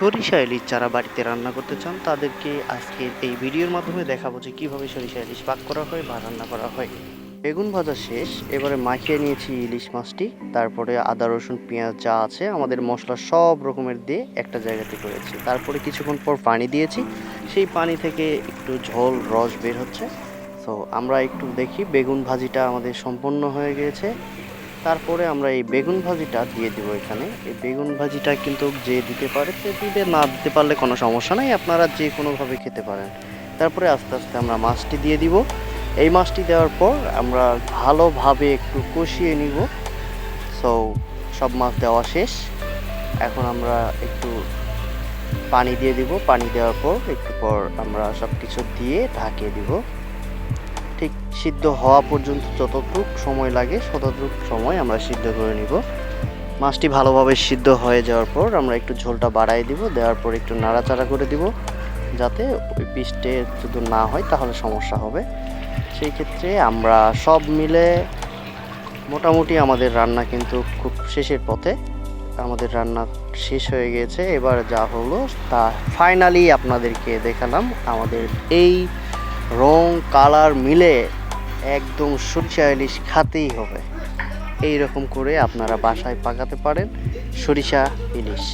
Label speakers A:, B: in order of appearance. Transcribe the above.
A: সরিষা ইলিশ যারা বাড়িতে রান্না করতে চান তাদেরকে আজকে এই ভিডিওর মাধ্যমে দেখাবো যে কিভাবে সরিষা ইলিশ পাক করা হয় বা রান্না করা হয়। বেগুন ভাজা শেষ, এবারে মাখিয়ে নিয়েছি ইলিশ মাছটি। তারপরে আদা রসুন পেঁয়াজ যা আছে আমাদের মশলা সব রকমের দিয়ে একটা জায়গাতে করেছি। তারপরে কিছুক্ষণ পর পানি দিয়েছি, সেই পানি থেকে একটু ঝোল রস বের হচ্ছে। তো আমরা একটু দেখি বেগুন ভাজিটা আমাদের সম্পন্ন হয়ে গিয়েছে। তারপরে আমরা এই বেগুন ভাজিটা দিয়ে দিব এখানে। এই বেগুন ভাজিটা কিন্তু যে দিতে পারে সে দিবে, না দিতে পারলে কোনো সমস্যা নাই, আপনারা যে কোনোভাবে খেতে পারেন। তারপরে আস্তে আস্তে আমরা মাছটি দিয়ে দিব। এই মাছটি দেওয়ার পর আমরা ভালোভাবে একটু কষিয়ে নিব। সো সব মাছ দেওয়া শেষ। এখন আমরা একটু পানি দিয়ে দিব। পানি দেওয়ার পর একটু পর আমরা সব কিছু দিয়ে ঢাকিয়ে দিব। ঠিক সিদ্ধ হওয়া পর্যন্ত যতটুক সময় লাগে ততটুক সময় আমরা সিদ্ধ করে নিব। মাছটি ভালোভাবে সিদ্ধ হয়ে যাওয়ার পর আমরা একটু ঝোলটা বাড়াই দিব। দেওয়ার পর একটু নাড়াচাড়া করে দিব, যাতে ওই পিসটে যদি না হয় তাহলে সমস্যা হবে। সেই ক্ষেত্রে আমরা সব মিলে মোটামুটি আমাদের রান্না কিন্তু খুব শেষের পথে। আমাদের রান্না শেষ হয়ে গিয়েছে। এবার যা হলো তা ফাইনালি আপনাদেরকে দেখালাম। আমাদের এই রং কালার মিলে একদম সরিষা ইলিশ খাতেই হবে। এই রকম করে আপনারা বাসায় পাকাতে পারেন সরিষা ইলিশ।